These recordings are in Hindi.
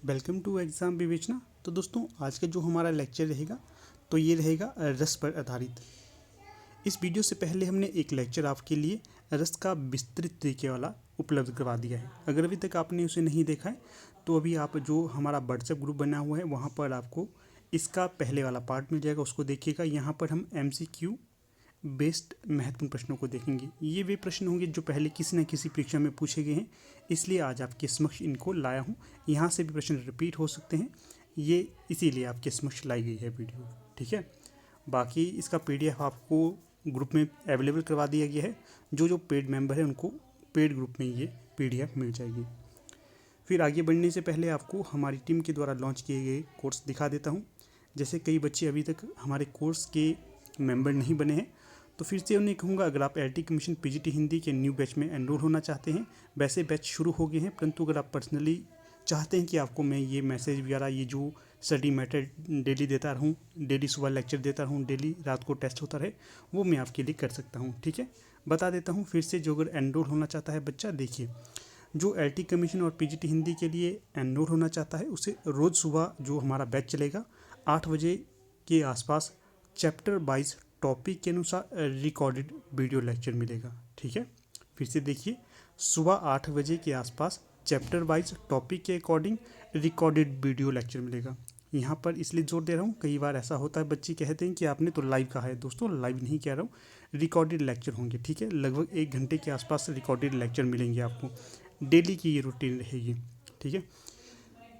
वेलकम टू एग्ज़ाम विवेचना। तो दोस्तों आज का जो हमारा लेक्चर रहेगा तो ये रहेगा रस पर आधारित। इस वीडियो से पहले हमने एक लेक्चर आपके लिए रस का विस्तृत तरीके वाला उपलब्ध करवा दिया है। अगर अभी तक आपने उसे नहीं देखा है तो अभी आप जो हमारा व्हाट्सएप ग्रुप बना हुआ है वहाँ पर आपको इसका पहले वाला पार्ट मिल जाएगा, उसको देखिएगा। यहाँ पर हम MCQ बेस्ड महत्वपूर्ण प्रश्नों को देखेंगे। ये वे प्रश्न होंगे जो पहले किसी न किसी परीक्षा में पूछे गए हैं, इसलिए आज आपके समक्ष इनको लाया हूँ। यहाँ से भी प्रश्न रिपीट हो सकते हैं, ये इसीलिए आपके समक्ष लाई गई है वीडियो, ठीक है। बाकी इसका PDF आपको ग्रुप में अवेलेबल करवा दिया गया है। जो पेड मेंबर है उनको पेड ग्रुप में ये PDF मिल जाएगी। फिर आगे बढ़ने से पहले आपको हमारी टीम के द्वारा लॉन्च किए गए कोर्स दिखा देता हूँ। जैसे कई बच्चे अभी तक हमारे कोर्स के मेंबर नहीं बने हैं तो फिर से उन्हें कहूँगा, अगर आप LT कमीशन PGT हिंदी के न्यू बैच में एनरोल होना चाहते हैं, वैसे बैच शुरू हो गए हैं, परंतु अगर आप पर्सनली चाहते हैं कि आपको मैं ये मैसेज वगैरह, ये जो स्टडी मैटर डेली देता रहूँ, डेली सुबह लेक्चर देता रहूँ, डेली रात को टेस्ट होता रहे, वो मैं आपके लिए कर सकता हूँ, ठीक है। बता देता हूँ फिर से, जो अगर एनरोल होना चाहता है बच्चा, देखिए जो LT कमीशन और PGT हिंदी के लिए एनरोल होना चाहता है उसे रोज़ सुबह जो हमारा बैच चलेगा 8 बजे के आसपास चैप्टर वाइज टॉपिक के अनुसार रिकॉर्डेड वीडियो लेक्चर मिलेगा, ठीक है। फिर से देखिए, सुबह 8 बजे के आसपास चैप्टर वाइज टॉपिक के अकॉर्डिंग रिकॉर्डेड वीडियो लेक्चर मिलेगा। यहाँ पर इसलिए जोर दे रहा हूँ, कई बार ऐसा होता है बच्चे कहते हैं कि आपने तो लाइव कहा है। दोस्तों लाइव नहीं कह रहा हूँ, रिकॉर्डेड लेक्चर होंगे, ठीक है। लगभग 1 घंटे के आसपास रिकॉर्डेड लेक्चर मिलेंगे आपको, डेली की ये रूटीन रहेगी, ठीक है।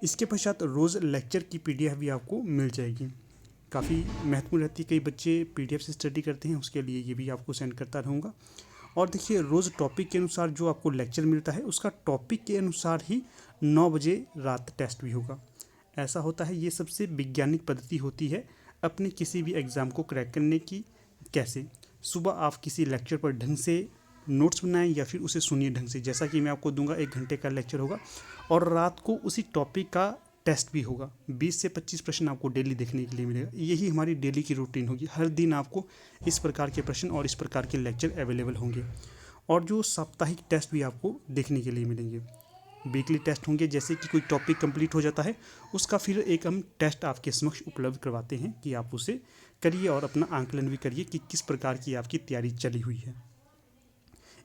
इसके पश्चात रोज़ लेक्चर की PDF भी आपको मिल जाएगी, काफ़ी महत्वपूर्ण रहती है। कई बच्चे PDF से स्टडी करते हैं, उसके लिए ये भी आपको सेंड करता रहूँगा। और देखिए, रोज़ टॉपिक के अनुसार जो आपको लेक्चर मिलता है उसका टॉपिक के अनुसार ही 9 बजे रात टेस्ट भी होगा। ऐसा होता है, ये सबसे वैज्ञानिक पद्धति होती है अपने किसी भी एग्ज़ाम को क्रैक करने की। कैसे? सुबह आप किसी लेक्चर पर ढंग से नोट्स बनाएं या फिर उसे सुनिए ढंग से, जैसा कि मैं आपको दूंगा 1 घंटे का लेक्चर होगा और रात को उसी टॉपिक का टेस्ट भी होगा। 20 से 25 प्रश्न आपको डेली देखने के लिए मिलेगा। यही हमारी डेली की रूटीन होगी। हर दिन आपको इस प्रकार के प्रश्न और इस प्रकार के लेक्चर अवेलेबल होंगे। और जो साप्ताहिक टेस्ट भी आपको देखने के लिए मिलेंगे। वीकली टेस्ट होंगे, जैसे कि कोई टॉपिक कंप्लीट हो जाता है उसका फिर एक हम टेस्ट आपके समक्ष उपलब्ध करवाते हैं कि आप उसे करिए और अपना आंकलन भी करिए कि किस प्रकार की आपकी तैयारी चली हुई है।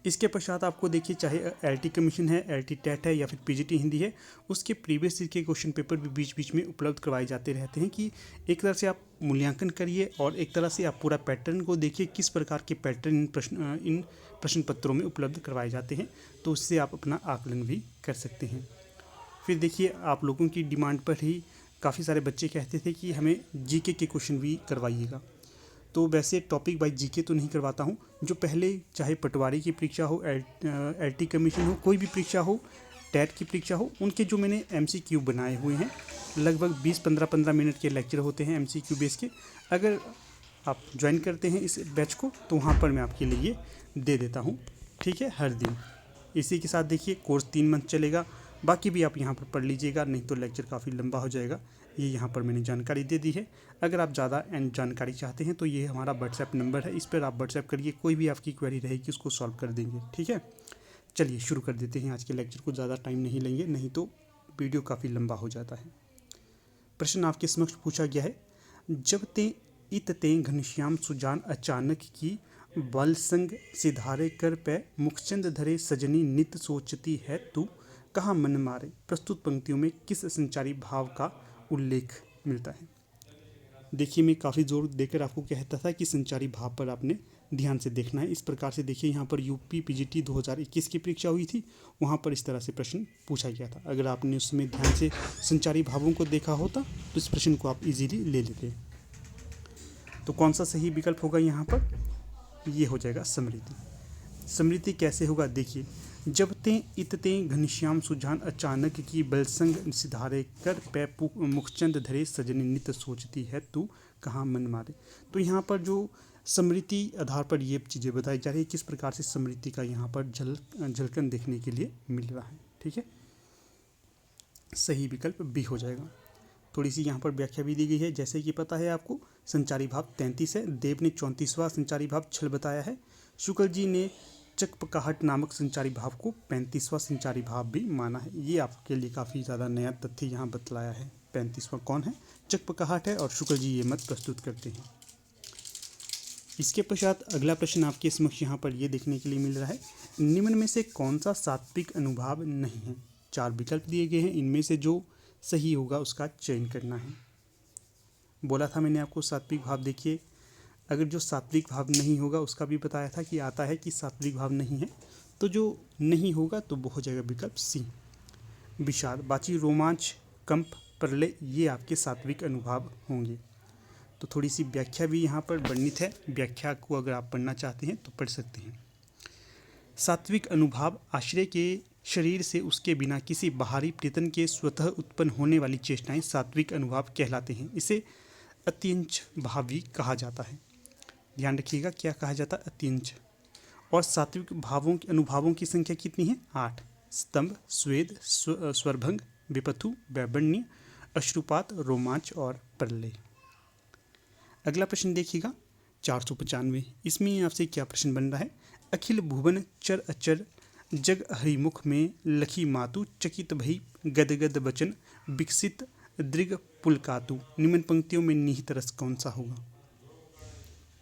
इसके पश्चात आपको देखिए, चाहे LT कमीशन है, LT टेट है या फिर PGT हिंदी है, उसके प्रीवियस ईयर के क्वेश्चन पेपर भी बीच बीच में उपलब्ध करवाए जाते रहते हैं कि एक तरह से आप मूल्यांकन करिए और एक तरह से आप पूरा पैटर्न को देखिए, किस प्रकार के पैटर्न इन प्रश्न पत्रों में उपलब्ध करवाए जाते हैं, तो उससे आप अपना आकलन भी कर सकते हैं। फिर देखिए, आप लोगों की डिमांड पर ही काफ़ी सारे बच्चे कहते थे कि हमें GK के क्वेश्चन भी करवाइएगा। तो वैसे टॉपिक वाइज GK तो नहीं करवाता हूँ। जो पहले चाहे पटवारी की परीक्षा हो, LT कमीशन हो, कोई भी परीक्षा हो, टेट की परीक्षा हो, उनके जो मैंने MCQ बनाए हुए हैं, लगभग 20-15 मिनट के लेक्चर होते हैं MCQ बेस के। अगर आप ज्वाइन करते हैं इस बैच को तो वहाँ पर मैं आपके लिए दे देता हूँ, ठीक है, हर दिन। इसी के साथ देखिए, कोर्स 3 मंथ चलेगा। बाकी भी आप यहाँ पर पढ़ लीजिएगा, नहीं तो लेक्चर काफ़ी लंबा हो जाएगा। ये यहाँ पर मैंने जानकारी दे दी है। अगर आप ज़्यादा जानकारी चाहते हैं तो ये हमारा व्हाट्सएप नंबर है, इस पर आप व्हाट्सएप करिए, कोई भी आपकी क्वेरी रहेगी उसको सॉल्व कर देंगे, ठीक है। चलिए शुरू कर देते हैं आज के लेक्चर को, ज़्यादा टाइम नहीं लेंगे, नहीं तो वीडियो काफ़ी लंबा हो जाता है। प्रश्न आपके समक्ष पूछा गया है, जब ते इत ते घनश्याम सुजान अचानक की बल संग सिधारे कर पे मुखचंद धरे सजनी नित सोचती है तू कहाँ मन मारे। प्रस्तुत पंक्तियों में किस संचारी भाव का उल्लेख मिलता है। देखिए, मैं काफ़ी जोर देकर आपको कहता था कि संचारी भाव पर आपने ध्यान से देखना है। इस प्रकार से देखिए, यहाँ पर UP PGT 2021 की परीक्षा हुई थी, वहाँ पर इस तरह से प्रश्न पूछा गया था। अगर आपने उसमें ध्यान से संचारी भावों को देखा होता तो इस प्रश्न को आप इजीली ले लेते। तो कौन सा सही विकल्प होगा यहाँ पर? ये हो जाएगा समृद्धि। समृद्धि कैसे होगा? देखिए, जब ते इत ते घनश्याम सुजान अचानक की बलसंग सिधारे कर पे मुखचंद धरे सजनी नित सोचती है तू कहाँ मन मारे। तो यहाँ पर जो समृद्धि आधार पर ये चीज़ें बताई जा रही है, किस प्रकार से समृद्धि का यहाँ पर झलकन देखने के लिए मिल रहा है, ठीक है। सही विकल्प B हो जाएगा। थोड़ी सी यहाँ पर व्याख्या भी दी गई है, जैसे कि पता है आपको, संचारी भाव 33 है, देव ने 34वां संचारी भाव छल बताया है, शुक्ल जी ने चकपकाहट नामक संचारी भाव को 35वां संचारी भाव भी माना है। ये आपके लिए काफ़ी ज़्यादा नया तथ्य यहाँ बतलाया है। 35वां कौन है? चकपकाहट है और शुक्ल जी ये मत प्रस्तुत करते हैं। इसके पश्चात अगला प्रश्न आपके समक्ष यहाँ पर ये देखने के लिए मिल रहा है, निम्न में से कौन सा सात्विक अनुभाव नहीं है? 4 विकल्प दिए गए हैं, इनमें से जो सही होगा उसका चयन करना है। बोला था मैंने आपको सात्विक भाव, देखिए अगर जो सात्विक भाव नहीं होगा उसका भी बताया था कि आता है कि सात्विक भाव नहीं है, तो जो नहीं होगा तो वो हो जाएगा विकल्प सी, विषाद, वाची, रोमांच, कंप, प्रलय, ये आपके सात्विक अनुभाव होंगे। तो थोड़ी सी व्याख्या भी यहाँ पर वर्णित है, व्याख्या को अगर आप पढ़ना चाहते हैं तो पढ़ सकते हैं। सात्विक अनुभाव आश्रय के शरीर से उसके बिना किसी बाहरी प्रेतन के स्वतः उत्पन्न होने वाली चेष्टाएं सात्विक अनुभाव कहलाते हैं। इसे अत्यंच भाव भी कहा जाता है। ध्यान रखिएगा, क्या कहा जाता है? अत्यंच। और सात्विक भावों के अनुभावों की संख्या कितनी है? 8। स्तंभ, स्वेद, स्वरभंग, विपथु, वैबण्य, अश्रुपात, रोमांच और प्रलय। अगला प्रश्न देखिएगा 495। इसमें आपसे क्या प्रश्न बन रहा है? अखिल भुवन चर अचर जग हरिमुख में लखी मातु चकित भई गदगद वचन विकसित दृग पुलकातु, निम्न पंक्तियों में निहित रस कौन सा होगा?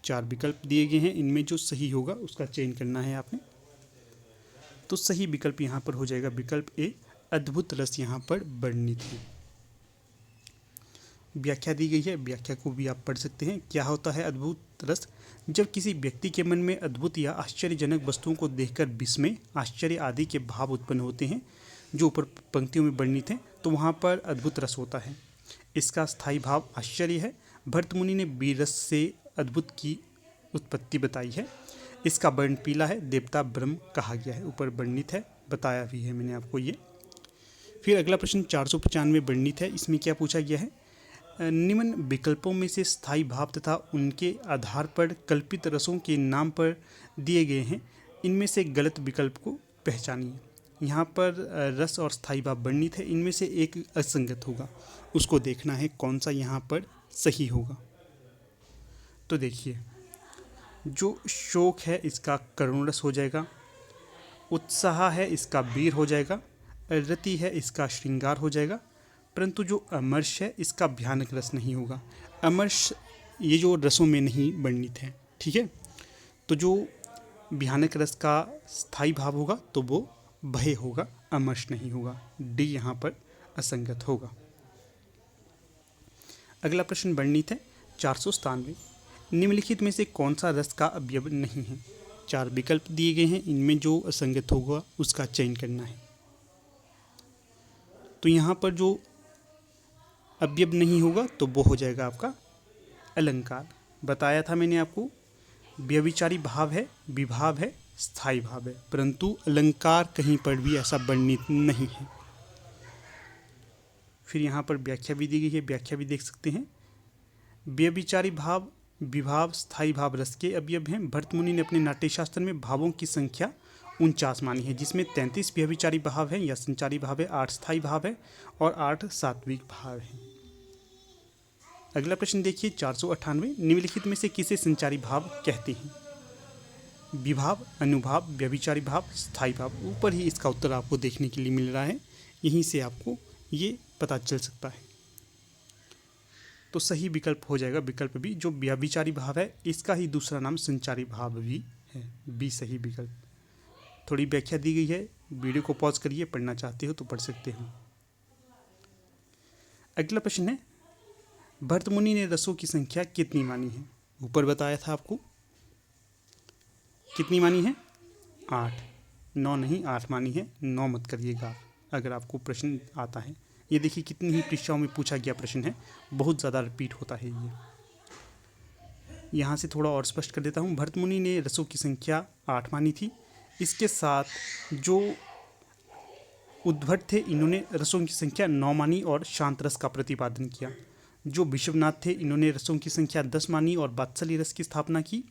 4 विकल्प दिए गए हैं, इनमें जो सही होगा उसका चयन करना है आपने। तो सही विकल्प यहाँ पर हो जाएगा विकल्प ए, अद्भुत रस यहाँ पर वर्णित है। व्याख्या दी गई है, व्याख्या को भी आप पढ़ सकते हैं। क्या होता है अद्भुत रस? जब किसी व्यक्ति के मन में अद्भुत या आश्चर्यजनक वस्तुओं को देखकर विस्मय, आश्चर्य आदि के भाव उत्पन्न होते हैं जो ऊपर पंक्तियों में वर्णित हैं, तो वहाँ पर अद्भुत रस होता है। इसका स्थायी भाव आश्चर्य है। भरतमुनि ने वीर रस से अद्भुत की उत्पत्ति बताई है। इसका वर्ण पीला है, देवता ब्रह्म कहा गया है, ऊपर वर्णित है, बताया भी है मैंने आपको ये। फिर अगला प्रश्न 495 वर्णित है। इसमें क्या पूछा गया है? निम्न विकल्पों में से स्थायी भाव तथा उनके आधार पर कल्पित रसों के नाम पर दिए गए हैं, इनमें से गलत विकल्प को पहचानिए। यहाँ पर रस और स्थायी भाव वर्णित है, इनमें से एक असंगत होगा, उसको देखना है कौन सा यहाँ पर सही होगा। तो देखिए, जो शोक है इसका करुण रस हो जाएगा, उत्साह है इसका वीर हो जाएगा, रति है इसका श्रृंगार हो जाएगा, परंतु जो अमर्ष है इसका भयानक रस नहीं होगा। अमर्ष ये जो रसों में नहीं वर्णित है, ठीक है। तो जो भयानक रस का स्थायी भाव होगा तो वो भय होगा, अमर्ष नहीं होगा। डी यहाँ पर असंगत होगा। अगला प्रश्न वर्णित है 497। निम्नलिखित में से कौन सा रस का अवयव नहीं है? 4 विकल्प दिए गए हैं, इनमें जो असंगत होगा उसका चयन करना है। तो यहाँ पर जो अवयव नहीं होगा तो वो हो जाएगा आपका अलंकार। बताया था मैंने आपको, व्यभिचारी भाव है, विभाव है, स्थायी भाव है, परंतु अलंकार कहीं पर भी ऐसा वर्णित नहीं है। फिर यहाँ पर व्याख्या भी दी गई है, व्याख्या भी देख सकते हैं। व्यभिचारी भाव, विभाव, स्थायी भाव रस के अवयव हैं। भरतमुनि ने अपने नाट्यशास्त्र में भावों की संख्या 49 मानी है, जिसमें 33 व्यभिचारी भाव है या संचारी भाव है, 8 स्थायी भाव है और 8 सात्विक भाव है। अगला प्रश्न देखिए 498। निम्नलिखित में से किसे संचारी भाव कहते हैं? विभाव, अनुभाव, व्यभिचारी भाव, स्थायी भाव। ऊपर ही इसका उत्तर आपको देखने के लिए मिल रहा है, यहीं से आपको ये पता चल सकता है। तो सही विकल्प हो जाएगा विकल्प बी, जो व्यभिचारी भाव है इसका ही दूसरा नाम संचारी भाव भी है। बी सही विकल्प। थोड़ी व्याख्या दी गई है, वीडियो को पॉज करिए, पढ़ना चाहते हो तो पढ़ सकते हो। अगला प्रश्न है, भरतमुनि ने रसों की संख्या कितनी मानी है? ऊपर बताया था आपको, कितनी मानी है? 8। 9 नहीं, 8 मानी है। 9 मत करिएगा अगर आपको प्रश्न आता है। ये देखिए कितनी ही परीक्षाओं में पूछा गया प्रश्न है, बहुत ज़्यादा रिपीट होता है ये। यहाँ से थोड़ा और स्पष्ट कर देता हूँ। भरतमुनि ने रसों की संख्या 8 मानी थी। इसके साथ जो उद्भट थे, इन्होंने रसों की संख्या 9 मानी और शांत रस का प्रतिपादन किया। जो विश्वनाथ थे, इन्होंने रसों की संख्या 10 मानी और वात्सल्य रस की स्थापना की।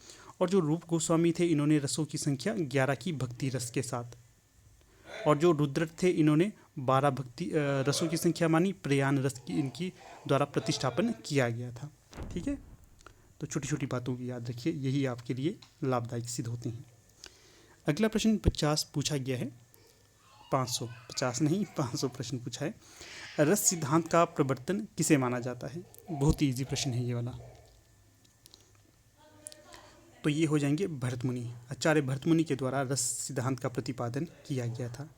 और जो रूप गोस्वामी थे, इन्होंने रसों की संख्या 11 की भक्ति रस के साथ। और जो रुद्र थे, इन्होंने 12 भक्ति रसों की संख्या मानी, प्रयाण रस की इनकी द्वारा प्रतिष्ठापन किया गया था। ठीक है, तो छोटी छोटी बातों की याद रखिए, यही आपके लिए लाभदायक सिद्ध होती हैं। अगला प्रश्न 50 पूछा गया है, 550 नहीं 500 प्रश्न पूछा है। रस सिद्धांत का प्रवर्तन किसे माना जाता है? बहुत ही इजी प्रश्न है ये वाला। तो ये हो जाएंगे भरत मुनि। आचार्य भरत मुनि के द्वारा रस सिद्धांत का प्रतिपादन किया गया था।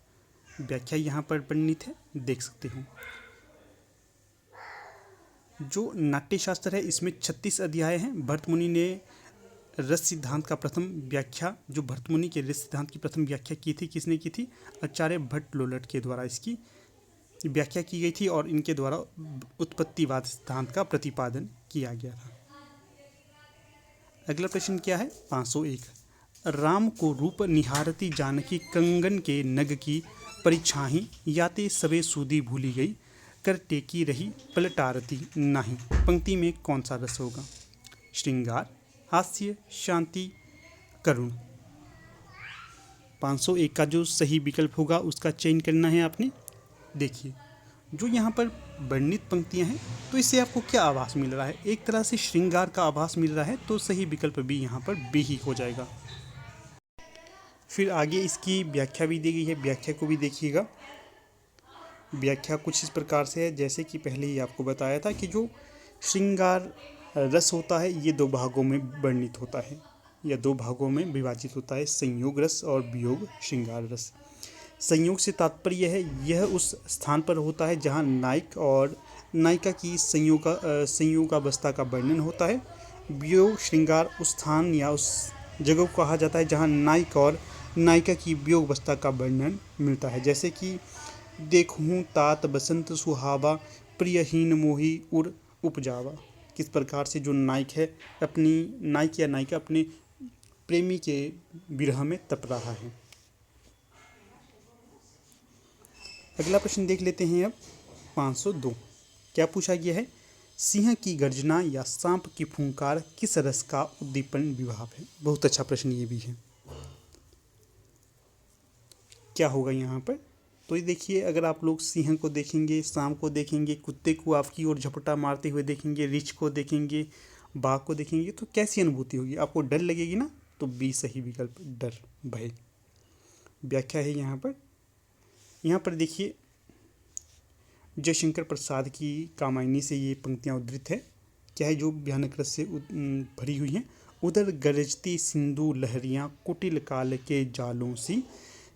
व्याख्या यहाँ पर वर्णित है, देख सकते हो। जो नाट्यशास्त्र है इसमें 36 अध्याय हैं। भरत मुनि ने रस सिद्धांत का प्रथम व्याख्या, जो भरत मुनि के रस सिद्धांत की प्रथम व्याख्या की थी, किसने की थी? आचार्य भट्ट लोलट के द्वारा इसकी व्याख्या की गई थी और इनके द्वारा उत्पत्तिवाद सिद्धांत का प्रतिपादन किया गया था। अगला प्रश्न क्या है? 501। राम को रूप निहारती जानकी कंगन के नग की परिछाही, याते सबे सूदी भूली गई, कर टेकी रही पलटारती नाही। पंक्ति में कौन सा रस होगा? श्रृंगार, हास्य, शांति, करुण। 501 का जो सही विकल्प होगा उसका चयन करना है आपने। देखिए जो यहाँ पर वर्णित पंक्तियाँ हैं तो इससे आपको क्या आभास मिल रहा है? एक तरह से श्रृंगार का आभास मिल रहा है, तो सही विकल्प भी यहाँ पर बी ही हो जाएगा। फिर आगे इसकी व्याख्या भी दी गई है, व्याख्या को भी देखिएगा। व्याख्या कुछ इस प्रकार से है, जैसे कि पहले ही आपको बताया था कि जो श्रृंगार रस होता है ये दो भागों में वर्णित होता है या दो भागों में विभाजित होता है, संयोग रस और वियोग श्रृंगार रस। संयोग से तात्पर्य है यह उस स्थान पर होता है जहाँ नायक और नायिका की संयोगावस्था का वर्णन होता है। वियोग श्रृंगार उस स्थान या उस जगह को कहा जाता है जहाँ नायक और नायिका की वियोगावस्था का वर्णन मिलता है। जैसे कि देखूँ तात बसंत सुहावा, प्रियहीन मोही उर उपजावा। किस प्रकार से जो नायक है अपनी नायक या नायिका अपने प्रेमी के विरह में तप रहा है। अगला प्रश्न देख लेते हैं अब 502। क्या पूछा गया है? सिंह की गर्जना या सांप की फुंकार किस रस का उद्दीपन विभाव है? बहुत अच्छा प्रश्न ये भी है। क्या होगा यहाँ पर? तो ये देखिए, अगर आप लोग सिंह को देखेंगे, सांप को देखेंगे, कुत्ते को आपकी ओर झपटा मारते हुए देखेंगे, रीछ को देखेंगे, बाघ को देखेंगे, तो कैसी अनुभूति होगी? आपको डर लगेगी ना? तो बी सही विकल्प, डर, भय। व्याख्या है यहाँ पर देखिए, जयशंकर प्रसाद की कामायनी से ये पंक्तियाँ उद्धृत है। क्या है? जो भयानक रस से भरी हुई हैं। उधर गरजती सिंधु लहरियाँ, कुटिल काल के जालों सी,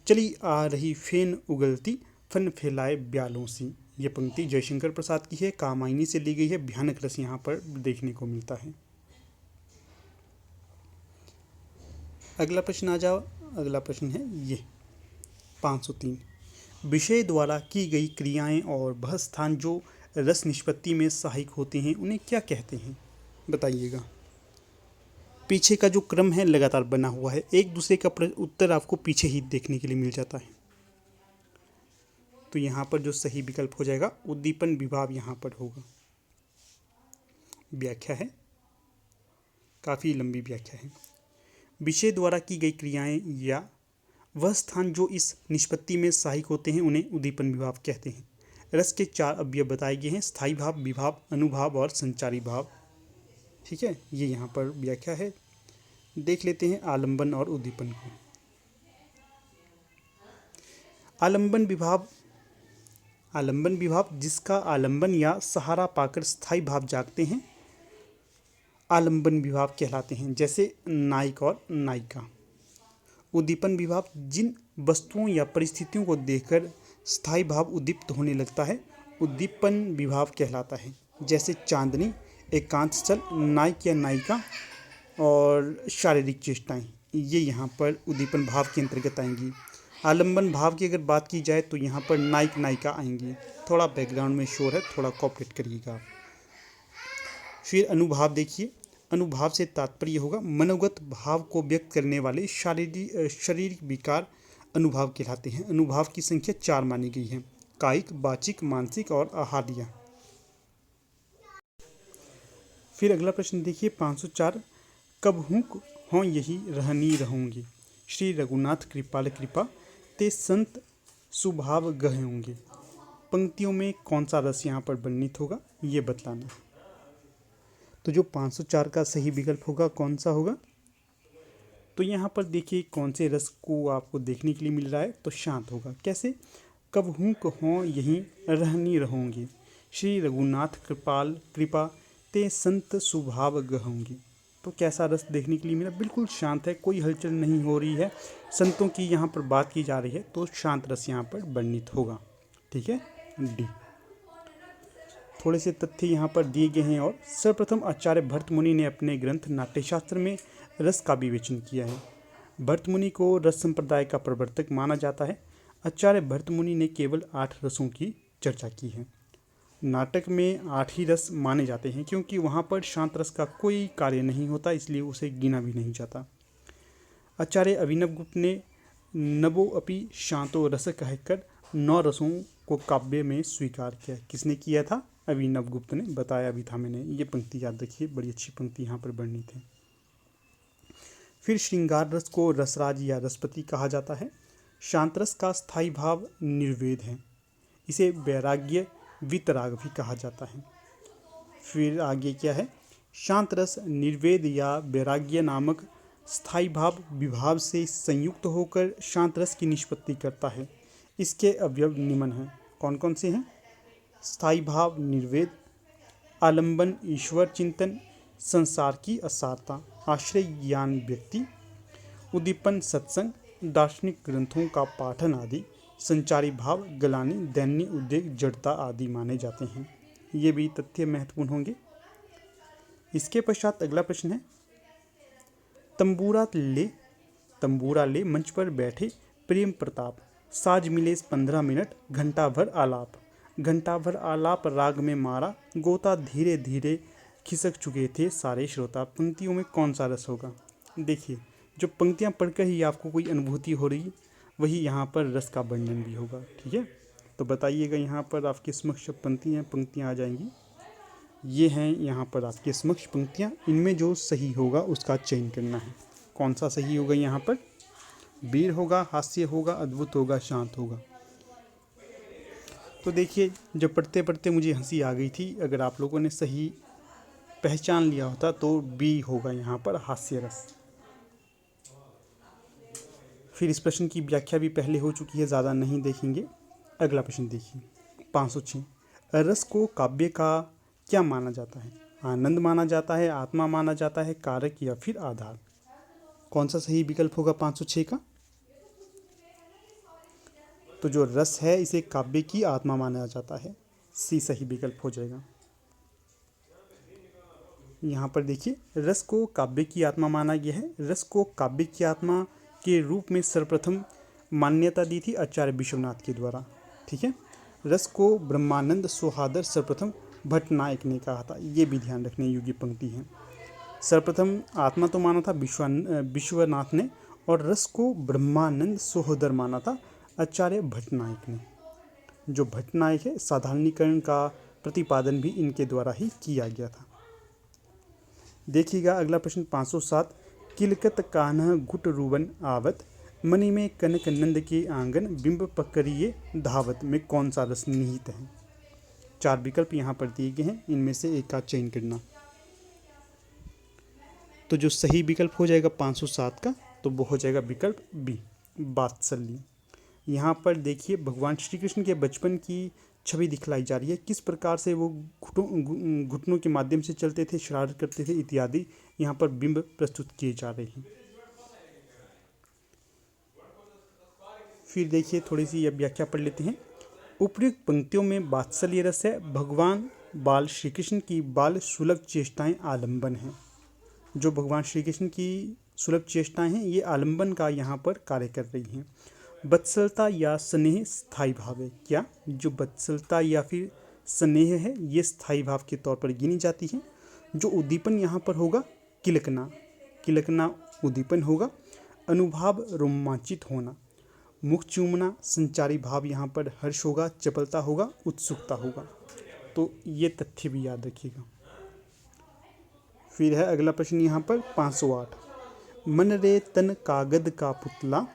चली आ रही फेन उगलती, फन फैलाए ब्यालों सी। ये पंक्ति जयशंकर प्रसाद की है, कामायनी से ली गई है। भयानक रस यहाँ पर देखने को मिलता है। अगला प्रश्न आ जाओ। अगला प्रश्न है ये 503। विषय द्वारा की गई क्रियाएं और वह स्थान जो रस निष्पत्ति में सहायक होते हैं उन्हें क्या कहते हैं? बताइएगा। पीछे का जो क्रम है लगातार बना हुआ है, एक दूसरे का उत्तर आपको पीछे ही देखने के लिए मिल जाता है। तो यहाँ पर जो सही विकल्प हो जाएगा उद्दीपन विभाव यहाँ पर होगा। व्याख्या है, काफ़ी लंबी व्याख्या है। विषय द्वारा की गई क्रियाएं या वह स्थान जो इस निष्पत्ति में सहायक होते हैं उन्हें उद्दीपन विभाव कहते हैं। रस के 4 अवयव बताए गए हैं, स्थायी भाव, विभाव, अनुभाव और संचारी भाव। ठीक है, ये यहाँ पर व्याख्या है। देख लेते हैं आलंबन और उद्दीपन को। आलंबन विभाव जिसका आलंबन या सहारा पाकर स्थायी भाव जागते हैं आलंबन विभाव कहलाते हैं, जैसे नायक और नायिका। उद्दीपन विभाव जिन वस्तुओं या परिस्थितियों को देखकर स्थायी भाव उद्दीप्त होने लगता है उद्दीपन विभाव कहलाता है, जैसे चांदनी, एकांत स्थल, नायक या नायिका और शारीरिक चेष्टाएं। ये यहाँ पर उद्दीपन भाव के अंतर्गत आएंगी। आलंबन भाव की अगर बात की जाए तो यहाँ पर नायक नायिका आएंगी। थोड़ा बैकग्राउंड में शोर है, थोड़ा कोऑपरेट करिएगा। फिर अनुभाव देखिए, अनुभाव से तात्पर्य होगा मनोगत भाव को व्यक्त करने वाले शारीरिक विकार अनुभाव कहलाते हैं। अनुभाव की संख्या 4 मानी गई है, कायिक, वाचिक, मानसिक और आहार्य। फिर अगला प्रश्न देखिए 504। कब हूँ हों यही रहनी रहूँगी, श्री रघुनाथ कृपाल कृपा, ते संत सुभाव गह होंगे। पंक्तियों में कौन सा रस यहाँ पर वर्णित होगा ये बतलाना। तो जो 504 का सही विकल्प होगा कौन सा होगा? तो तो यहाँ पर देखिए कौन से रस को आपको देखने के लिए मिल रहा है, तो शांत होगा। कैसे? कबहू कहो यहीं रहनी रहूँगी, श्री रघुनाथ कृपाल कृपा ते संत स्वभाव गहूँगी। तो कैसा रस देखने के लिए मिला? बिल्कुल शांत है, कोई हलचल नहीं हो रही है, संतों की यहाँ पर बात की जा रही है, तो शांत रस यहाँ पर वर्णित होगा। ठीक है, डी। थोड़े से तथ्य यहाँ पर दिए गए हैं। और सर्वप्रथम आचार्य भरत मुनि ने अपने ग्रंथ नाट्यशास्त्र में रस का विवेचन किया है। भरत मुनि को रस संप्रदाय का प्रवर्तक माना जाता है। आचार्य भरत मुनि ने केवल 8 रसों की चर्चा की है। नाटक में 8 ही रस माने जाते हैं, क्योंकि वहाँ पर शांत रस का कोई कार्य नहीं होता, इसलिए उसे गिना भी नहीं जाता। आचार्य अभिनव गुप्त ने नवो अपि शांतो रस कहकर 9 रसों को काव्य में स्वीकार किया। किसने किया था? अभिनव गुप्त ने। बताया भी था मैंने, ये पंक्ति याद रखिए, बड़ी अच्छी पंक्ति यहाँ पर वर्णित है। फिर श्रृंगार रस को रसराज या रसपति कहा जाता है। शांत रस का स्थायी भाव निर्वेद है, इसे वैराग्य वितराग भी कहा जाता है। फिर आगे क्या है? शांत रस निर्वेद या वैराग्य नामक स्थायी भाव विभाव से संयुक्त होकर शांत रस की निष्पत्ति करता है। इसके अवयव निम्न हैं। कौन कौन से हैं? स्थायी भाव निर्वेद, आलंबन ईश्वर चिंतन, संसार की असारता, आश्रय ज्ञान व्यक्ति, उद्दीपन सत्संग, दार्शनिक ग्रंथों का पाठन आदि, संचारी भाव गलानी, दैन्य उद्वेग, जड़ता आदि माने जाते हैं। ये भी तथ्य महत्वपूर्ण होंगे। इसके पश्चात अगला प्रश्न है, तंबूरा ले मंच पर बैठे प्रेम प्रताप, साज मिले 15 मिनट, घंटा भर आलाप राग में मारा, गोता धीरे धीरे खिसक चुके थे सारे श्रोता। पंक्तियों में कौन सा रस होगा? देखिए, जो पंक्तियां पढ़कर ही आपको कोई अनुभूति हो रही, वही यहाँ पर रस का वर्णन भी होगा। ठीक है, तो बताइएगा। यहाँ पर आपके समक्ष पंक्तियाँ आ जाएंगी। ये हैं यहाँ पर आपके समक्ष पंक्तियाँ। इनमें जो सही होगा उसका चयन करना है। कौन सा सही होगा? यहाँ पर वीर होगा, हास्य होगा, अद्भुत होगा, शांत होगा। तो देखिए, जब पढ़ते पढ़ते मुझे हंसी आ गई थी। अगर आप लोगों ने सही पहचान लिया होता तो बी होगा यहाँ पर, हास्य रस। फिर इस प्रश्न की व्याख्या भी पहले हो चुकी है, ज़्यादा नहीं देखेंगे। अगला प्रश्न देखिए, 506। रस को काव्य का क्या माना जाता है? आनंद माना जाता है, आत्मा माना जाता है, कारक या फिर आधार? कौन सा सही विकल्प होगा 506 का? तो जो रस है इसे काव्य की आत्मा माना जाता है, सी सही विकल्प हो जाएगा। यहाँ पर देखिए, रस को काव्य की आत्मा माना गया है। रस को काव्य की आत्मा के रूप में सर्वप्रथम मान्यता दी थी आचार्य विश्वनाथ के द्वारा। ठीक है, रस को ब्रह्मानंद सोहादर सर्वप्रथम भट्टनायक ने कहा था। ये भी ध्यान रखने योग्य पंक्ति है। सर्वप्रथम आत्मा तो माना था विश्वनाथ ने, और रस को ब्रह्मानंद सोहदर माना था आचार्य भट्टनायक ने। जो भट्टनायक है, साधारणीकरण का प्रतिपादन भी इनके द्वारा ही किया गया था। देखिएगा अगला प्रश्न 507। किलकत कान्ह घुट रूबन आवत, मणि में कनक नंद के आंगन, बिंब पकड़िए धावत में कौन सा रस निहित है? 4 विकल्प यहाँ पर दिए गए हैं, इनमें से एक का चयन करना। तो जो सही विकल्प हो जाएगा 507 का, तो वो हो जाएगा विकल्प बी, वात्सल्य। यहाँ पर देखिए, भगवान श्री कृष्ण के बचपन की छवि दिखलाई जा रही है। किस प्रकार से वो घुटनों के माध्यम से चलते थे, शरारत करते थे इत्यादि यहाँ पर बिंब प्रस्तुत किए जा रहे हैं। फिर देखिए, थोड़ी सी यह व्याख्या पढ़ लेते हैं। उपयुक्त पंक्तियों में वात्सल्य रस है। भगवान बाल श्री कृष्ण की बाल सुलभ चेष्टाएं आलंबन हैं। जो भगवान श्री कृष्ण की सुलभ चेष्टाएं हैं, ये आलंबन का यहाँ पर कार्य कर रही हैं। वत्सलता या स्नेह स्थायी भाव है। क्या जो वत्सलता या फिर स्नेह है, ये स्थायी भाव के तौर पर गिनी जाती है। जो उद्दीपन यहाँ पर होगा, किलकना उद्दीपन होगा। अनुभाव रोमांचित होना, मुख चूमना, संचारी भाव यहाँ पर हर्ष होगा, चपलता होगा, उत्सुकता होगा। तो ये तथ्य भी याद रखिएगा। फिर है अगला प्रश्न यहाँ पर 508। मन रे तन कागद का पुतला,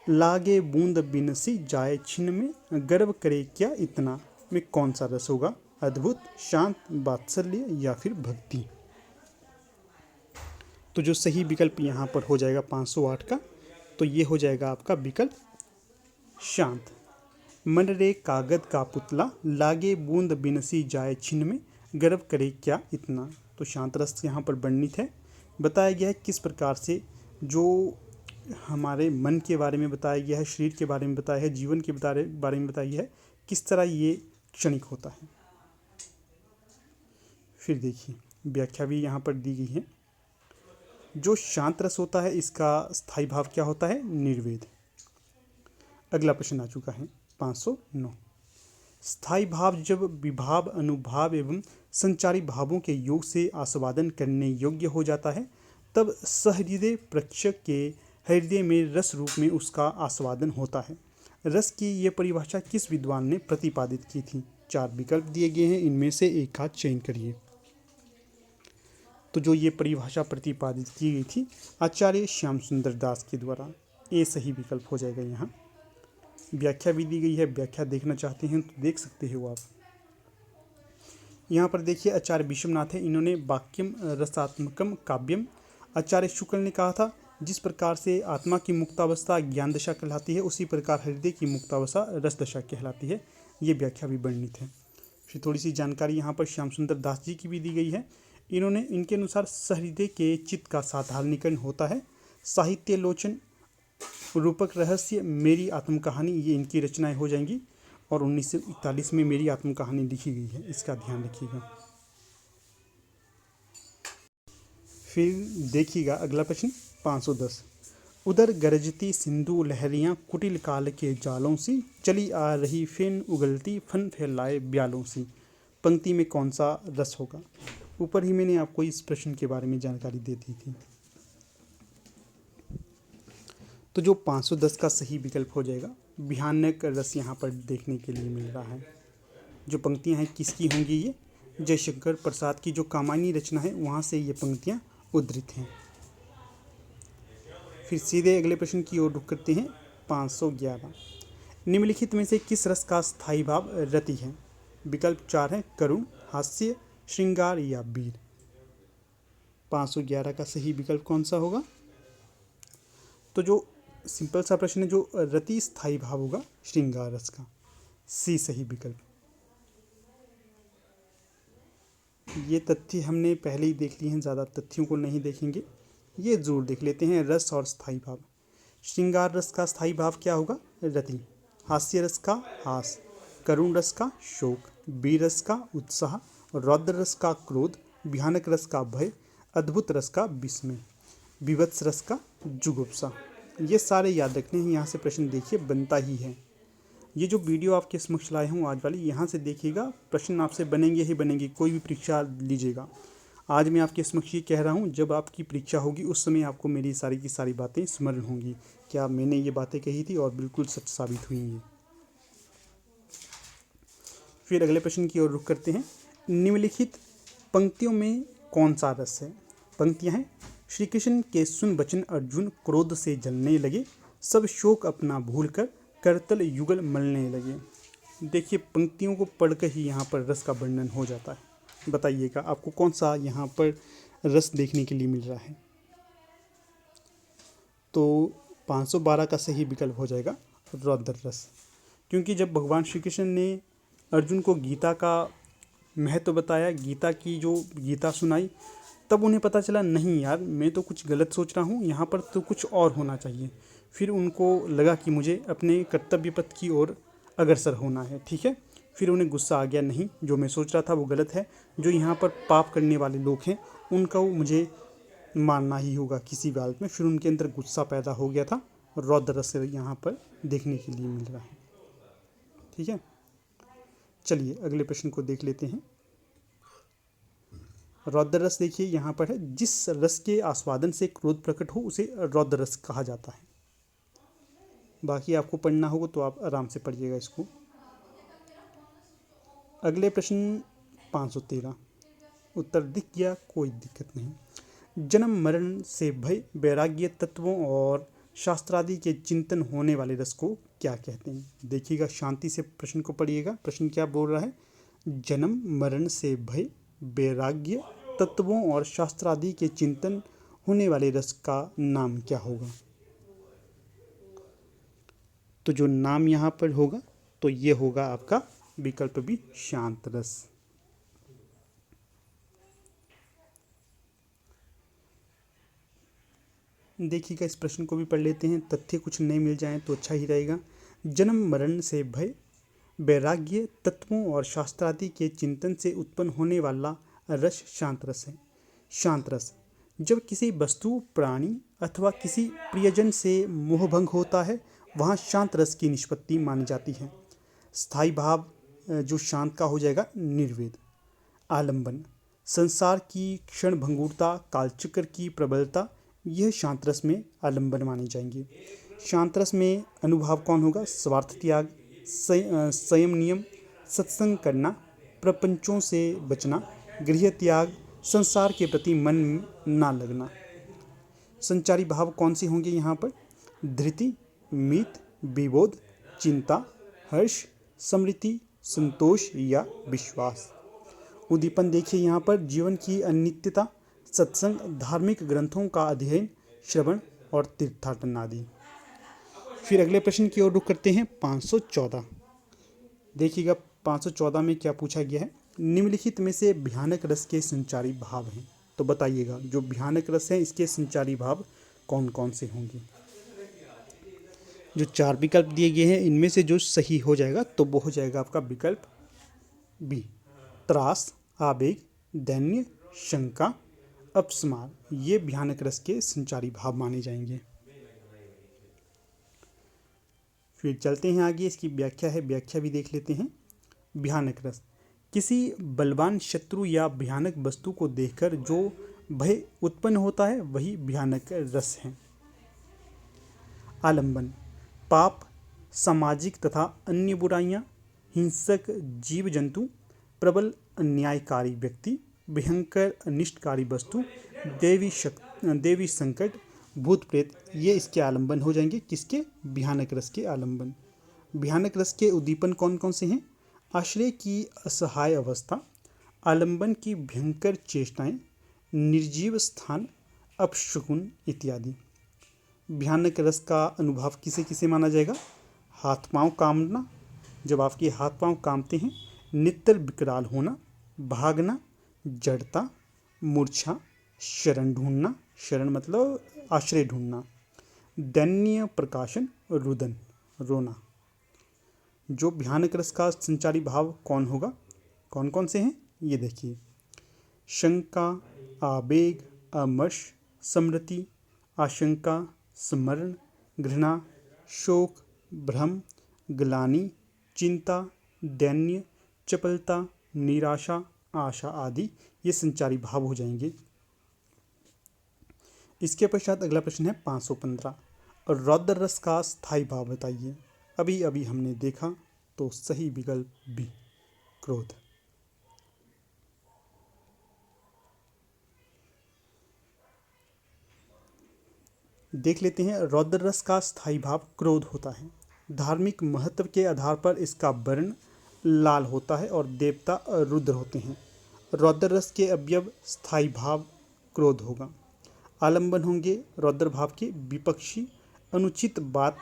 लागे बूंद बिनसी जाए छिन में, गर्व करे क्या इतना में कौन सा रस होगा? अद्भुत, शांत, वात्सल्य या फिर भक्ति? तो जो सही विकल्प यहाँ पर हो जाएगा 508 का, तो ये हो जाएगा आपका विकल्प शांत। मन रे कागद का पुतला, लागे बूंद बिनसी जाए छिन में, गर्व करे क्या इतना। तो शांत रस यहाँ पर वर्णित है। बताया गया है किस प्रकार से जो हमारे मन के बारे में बताया गया है, शरीर के बारे में बताया है, जीवन के बारे में बताया गया है, किस तरह ये क्षणिक होता है। फिर देखिए व्याख्या भी यहाँ पर दी गई है। जो शांत रस होता है इसका स्थायी भाव क्या होता है? निर्वेद। अगला प्रश्न आ चुका है 509। स्थायी भाव जब विभाव, अनुभाव एवं संचारी भावों के योग से आस्वादन करने योग्य हो जाता है, तब सहृदय प्रेक्षक के हृदय में रस रूप में उसका आस्वादन होता है। रस की ये परिभाषा किस विद्वान ने प्रतिपादित की थी? 4 विकल्प दिए गए हैं, इनमें से एक का चयन करिए। तो जो ये परिभाषा प्रतिपादित की गई थी आचार्य श्याम सुंदर दास के द्वारा, ये सही विकल्प हो जाएगा। यहाँ व्याख्या भी दी गई है, व्याख्या देखना चाहते हैं तो देख सकते हो आप। यहाँ पर देखिए आचार्य विश्वनाथ है, इन्होंने वाक्यम रसात्मकम काव्यम। आचार्य शुक्ल ने कहा था जिस प्रकार से आत्मा की मुक्तावस्था ज्ञान दशा कहलाती है, उसी प्रकार हृदय की मुक्तावस्था रस दशा कहलाती है। ये व्याख्या भी वर्णित है। फिर थोड़ी सी जानकारी यहाँ पर श्याम सुंदर दास जी की भी दी गई है। इन्होंने इनके अनुसार सहृदय के चित्त का साधारणीकरण होता है। साहित्य लोचन, रूपक रहस्य, मेरी आत्मकहानी, ये इनकी रचनाएं हो जाएंगी। और 1941 में मेरी आत्मकहानी लिखी गई है, इसका ध्यान रखिएगा। फिर देखिएगा अगला प्रश्न 510। उधर गरजती सिंधु लहरियाँ कुटिल काल के जालों सी, चली आ रही फेन उगलती फन फैलाए ब्यालों सी। पंक्ति में कौन सा रस होगा? ऊपर ही मैंने आपको इस प्रश्न के बारे में जानकारी दे दी थी। तो जो 510 का सही विकल्प हो जाएगा भयानक रस यहाँ पर देखने के लिए मिल रहा है। जो पंक्तियाँ हैं किसकी होंगी? ये जयशंकर प्रसाद की जो कामायनी रचना है वहाँ से ये पंक्तियाँ उद्धृत हैं। फिर सीधे अगले प्रश्न की ओर रुख करते हैं 511। निम्नलिखित में से किस रस का स्थायी भाव रति है? विकल्प 4 है करुण, हास्य, श्रृंगार या वीर। 511 का सही विकल्प कौन सा होगा? तो जो सिंपल सा प्रश्न है, जो रति स्थायी भाव होगा श्रृंगार रस का, सी सही विकल्प। ये तथ्य हमने पहले ही देख लिए हैं, ज़्यादा तथ्यों को नहीं देखेंगे, ये जरूर देख लेते हैं। रस और स्थायी भाव। श्रृंगार रस का स्थायी भाव क्या होगा? रति। हास्य रस का हास, करुण रस का शोक, वीर रस का उत्साह, रौद्र रस का क्रोध, भयानक रस का भय, अद्भुत रस का विस्मय, विभत्स रस का जुगुप्सा। ये सारे याद रखने हैं। यहाँ से प्रश्न देखिए बनता ही है। ये जो वीडियो आपके समक्ष लाए हूँ आज वाली, यहाँ से देखिएगा प्रश्न आपसे बनेंगे ही बनेंगे। कोई भी परीक्षा लीजिएगा, आज मैं आपके समक्ष ये कह रहा हूँ, जब आपकी परीक्षा होगी उस समय आपको मेरी सारी की सारी बातें स्मरण होंगी। क्या मैंने ये बातें कही थी और बिल्कुल सच साबित हुई हैं। फिर अगले प्रश्न की ओर रुख करते हैं। निम्नलिखित पंक्तियों में कौन सा रस है? पंक्तियाँ हैं, श्री कृष्ण के सुन बचन अर्जुन क्रोध से जलने लगे, सब शोक अपना भूलकर करतल युगल मलने लगे। देखिए पंक्तियों को पढ़कर ही यहाँ पर रस का वर्णन हो जाता है। बताइएगा आपको कौन सा यहाँ पर रस देखने के लिए मिल रहा है? तो 512 का सही विकल्प हो जाएगा रौद्र रस। क्योंकि जब भगवान श्री कृष्ण ने अर्जुन को गीता का महत्व बताया, गीता सुनाई, तब उन्हें पता चला नहीं यार, मैं तो कुछ गलत सोच रहा हूँ, यहाँ पर तो कुछ और होना चाहिए। फिर उनको लगा कि मुझे अपने कर्तव्य पथ की ओर अग्रसर होना है। ठीक है, फिर उन्हें गुस्सा आ गया, नहीं जो मैं सोच रहा था वो गलत है, जो यहाँ पर पाप करने वाले लोग हैं उनका मुझे मानना ही होगा किसी भी हालत में। फिर उनके अंदर गुस्सा पैदा हो गया था। रौद्र रस यहाँ पर देखने के लिए मिल रहा है। ठीक है, चलिए अगले प्रश्न को देख लेते हैं। रौद्र रस देखिए यहाँ पर है, जिस रस के आस्वादन से क्रोध प्रकट हो उसे रौद्र रस कहा जाता है। बाकी आपको पढ़ना होगा तो आप आराम से पढ़िएगा इसको। अगले प्रश्न 513। उत्तर दिख गया, कोई दिक्कत नहीं। जन्म मरण से भय, वैराग्य तत्वों और शास्त्रादि के चिंतन होने वाले रस को क्या कहते हैं? देखिएगा शांति से प्रश्न को पढ़िएगा। प्रश्न क्या बोल रहा है? जन्म मरण से भय, वैराग्य तत्वों और शास्त्रादि के चिंतन होने वाले रस का नाम क्या होगा? तो जो नाम यहाँ पर होगा तो ये होगा आपका विकल्प बी, शांत रस। देखिएगा, इस प्रश्न को भी पढ़ लेते हैं, तथ्य कुछ नए मिल जाएं तो अच्छा ही रहेगा। जन्म मरण से भय, वैराग्य, तत्वों और शास्त्रादि के चिंतन से उत्पन्न होने वाला रस शांत रस है। शांत रस जब किसी वस्तु, प्राणी अथवा किसी प्रियजन से मोहभंग होता है वहाँ शांत रस की निष्पत्ति मानी जाती है। स्थायी भाव जो शांत का हो जाएगा निर्वेद। आलंबन संसार की क्षण भंगुरता, कालचक्र की प्रबलता, यह शांत रस में आलंबन माने जाएंगे। शांत रस में अनुभाव कौन होगा? स्वार्थ त्याग, संयम नियम, सत्संग करना, प्रपंचों से बचना, गृह त्याग, संसार के प्रति मन ना लगना। संचारी भाव कौन से होंगे यहाँ पर? धृति, मीत, विबोध, चिंता, हर्ष, स्मृति, संतोष या विश्वास। उद्दीपन देखिए यहाँ पर, जीवन की अनित्यता, सत्संग, धार्मिक ग्रंथों का अध्ययन, श्रवण और तीर्थाटन आदि। फिर अगले प्रश्न की ओर रुख करते हैं। 514 देखिएगा, 514 में क्या पूछा गया है? निम्नलिखित में से भयानक रस के संचारी भाव हैं, तो बताइएगा जो भयानक रस है इसके संचारी भाव कौन कौन से होंगे? जो 4 विकल्प दिए गए हैं इनमें से जो सही हो जाएगा तो वो हो जाएगा आपका विकल्प बी, त्रास, आवेग, दैन्य, शंका, अपस्मार। ये भयानक रस के संचारी भाव माने जाएंगे। फिर चलते हैं आगे, इसकी व्याख्या है, व्याख्या भी देख लेते हैं। भयानक रस किसी बलवान शत्रु या भयानक वस्तु को देखकर जो भय उत्पन्न होता है वही भयानक रस है। आलंबन पाप, सामाजिक तथा अन्य बुराइयां, हिंसक जीव जंतु, प्रबल अन्यायकारी व्यक्ति, भयंकर अनिष्टकारी वस्तु, देवी संकट, भूत प्रेत, ये इसके आलंबन हो जाएंगे। किसके? भयानक रस के आलंबन। भयानक रस के उद्दीपन कौन कौन से हैं? आश्रय की असहाय अवस्था, आलंबन की भयंकर चेष्टाएं, निर्जीव स्थान, अपशकुन इत्यादि। भयानक रस का अनुभव किसे किसे माना जाएगा? हाथ पांव कांपना, जब आपके हाथ पांव कांपते हैं, नित्तर विकराल होना, भागना, जड़ता, मूर्छा, शरण ढूंढना, शरण मतलब आश्रय ढूंढना, दैन्य प्रकाशन, रुदन, रोना। जो भयानक रस का संचारी भाव कौन होगा? कौन कौन से हैं ये देखिए। शंका, आवेग, अमर्ष, स्मृति, आशंका, स्मरण, घृणा, शोक, भ्रम, ग्लानि, चिंता, दैन्य, चपलता, निराशा, आशा आदि ये संचारी भाव हो जाएंगे। इसके पश्चात अगला प्रश्न है 515, रौद्र रस का स्थायी भाव बताइए। अभी अभी हमने देखा तो सही विकल्प बी, क्रोध। देख लेते हैं, रौद्र रस का स्थायी भाव क्रोध होता है। धार्मिक महत्व के आधार पर इसका वर्ण लाल होता है और देवता रुद्र होते हैं। रौद्र रस के अवयव स्थायी भाव क्रोध होगा। आलंबन होंगे रौद्र भाव के विपक्षी, अनुचित बात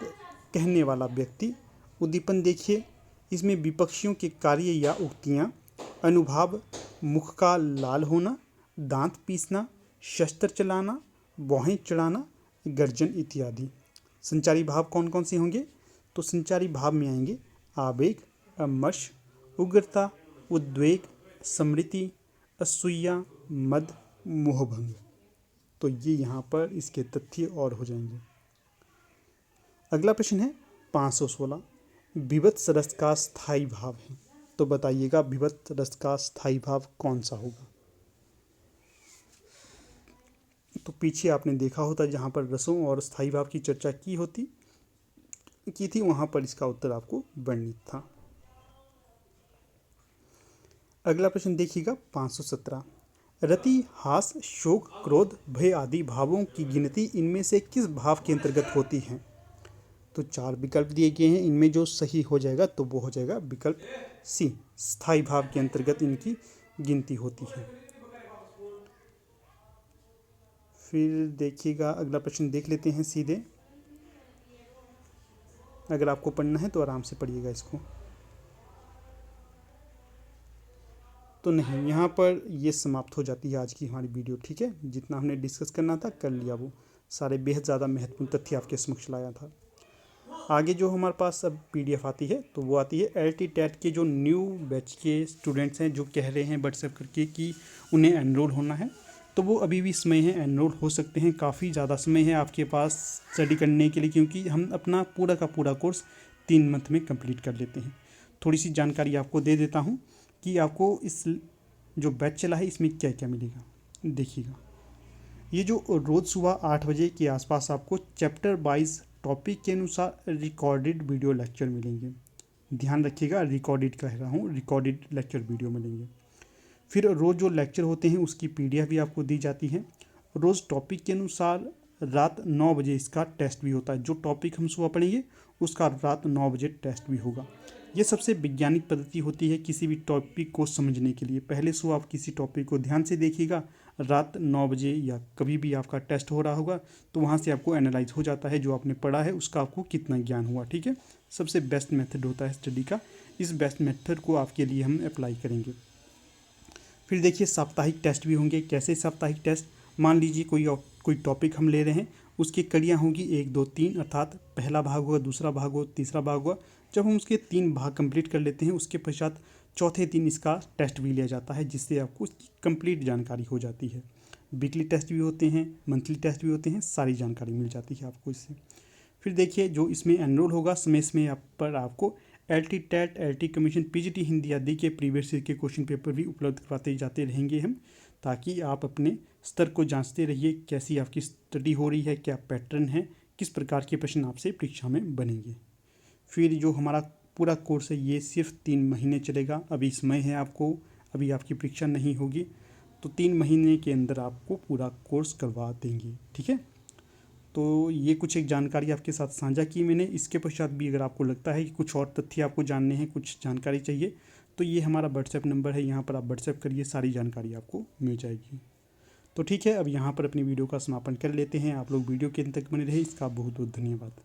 कहने वाला व्यक्ति। उद्दीपन देखिए, इसमें विपक्षियों के कार्य या उक्तियाँ, अनुभाव, मुख का लाल होना, दांत पीसना, शस्त्र चलाना, भौहें चढ़ाना, गर्जन इत्यादि। संचारी भाव कौन कौन से होंगे? तो संचारी भाव में आएंगे आवेग, अमर्ष, उग्रता, उद्वेग, स्मृति, असूया, मद, मोहभंग। तो ये यहाँ पर इसके तथ्य और हो जाएंगे। अगला प्रश्न है 516, विभत्स रस का स्थायी भाव है, तो बताइएगा विभत्स रस का स्थायी भाव कौन सा होगा? तो पीछे आपने देखा होता जहाँ पर रसों और स्थायी भाव की चर्चा की थी वहाँ पर इसका उत्तर आपको वर्णित था। अगला प्रश्न देखिएगा 517, रति, हास, शोक, क्रोध, भय आदि भावों की गिनती इनमें से किस भाव के अंतर्गत होती है? तो 4 विकल्प दिए गए हैं, इनमें जो सही हो जाएगा तो वो हो जाएगा विकल्प सी, स्थायी भाव के अंतर्गत इनकी गिनती होती है। फिर देखिएगा अगला प्रश्न देख लेते हैं सीधे। अगर आपको पढ़ना है तो आराम से पढ़िएगा इसको। तो नहीं, यहाँ पर ये समाप्त हो जाती है आज की हमारी वीडियो। ठीक है, जितना हमने डिस्कस करना था कर लिया, वो सारे बेहद ज़्यादा महत्वपूर्ण तथ्य आपके समक्ष लाया था। आगे जो हमारे पास अब PDF आती है तो वो आती है LT टेट के जो न्यू बैच के स्टूडेंट्स हैं जो कह रहे हैं व्हाट्सएप करके कि उन्हें एनरोल होना है, तो वो अभी भी समय है, एनरोल हो सकते हैं। काफ़ी ज़्यादा समय है आपके पास स्टडी करने के लिए, क्योंकि हम अपना पूरा का पूरा कोर्स 3 मंथ में कंप्लीट कर लेते हैं। थोड़ी सी जानकारी आपको दे देता हूँ कि आपको इस जो बैच चला है इसमें क्या क्या मिलेगा। देखिएगा, ये जो रोज़ सुबह 8 बजे के आसपास आपको चैप्टर वाइज टॉपिक के अनुसार रिकॉर्डेड वीडियो लेक्चर मिलेंगे। ध्यान रखिएगा, रिकॉर्डेड कह रहा हूँ, रिकॉर्डेड लेक्चर वीडियो मिलेंगे। फिर रोज़ जो लेक्चर होते हैं उसकी PDF भी आपको दी जाती है। रोज़ टॉपिक के अनुसार रात 9 बजे इसका टेस्ट भी होता है। जो टॉपिक हम सुबह पढ़ेंगे उसका रात 9 बजे टेस्ट भी होगा। ये सबसे वैज्ञानिक पद्धति होती है किसी भी टॉपिक को समझने के लिए। पहले सुबह आप किसी टॉपिक को ध्यान से देखिएगा, रात 9 बजे या कभी भी आपका टेस्ट हो रहा होगा तो वहाँ से आपको एनालाइज हो जाता है जो आपने पढ़ा है उसका आपको कितना ज्ञान हुआ। ठीक है, सबसे बेस्ट मेथड होता है स्टडी का। इस बेस्ट मेथड को आपके लिए हम अप्लाई करेंगे। फिर देखिए, साप्ताहिक टेस्ट भी होंगे। कैसे साप्ताहिक टेस्ट? मान लीजिए कोई टॉपिक हम ले रहे हैं, उसकी कड़ियाँ होंगी 1 2 3, अर्थात पहला भाग होगा, दूसरा भाग होगा, तीसरा भाग होगा। जब हम उसके 3 भाग कंप्लीट कर लेते हैं उसके पश्चात चौथे दिन इसका टेस्ट भी लिया जाता है, जिससे आपको उसकी कंप्लीट जानकारी हो जाती है। वीकली टेस्ट भी होते हैं, मंथली टेस्ट भी होते हैं, सारी जानकारी मिल जाती है आपको इससे। फिर देखिए, जो इसमें एनरोल होगा समय आप पर आपको LT TET, LT commission, PGT Hindi आदि के प्रीवियस ईयर के क्वेश्चन पेपर भी उपलब्ध करवाते जाते रहेंगे हम, ताकि आप अपने स्तर को जांचते रहिए कैसी आपकी स्टडी हो रही है, क्या पैटर्न है, किस प्रकार के प्रश्न आपसे परीक्षा में बनेंगे। फिर जो हमारा पूरा कोर्स है ये सिर्फ 3 महीने चलेगा। अभी समय है आपको, अभी आपकी परीक्षा नहीं होगी, तो 3 महीने के अंदर आपको पूरा कोर्स करवा देंगे। ठीक है, तो ये कुछ एक जानकारी आपके साथ साझा की मैंने। इसके पश्चात भी अगर आपको लगता है कि कुछ और तथ्य आपको जानने हैं, कुछ जानकारी चाहिए, तो ये हमारा व्हाट्सएप नंबर है, यहाँ पर आप व्हाट्सएप करिए, सारी जानकारी आपको मिल जाएगी। तो ठीक है, अब यहाँ पर अपनी वीडियो का समापन कर लेते हैं। आप लोग वीडियो के अंत तक बने रहे, इसका बहुत बहुत धन्यवाद।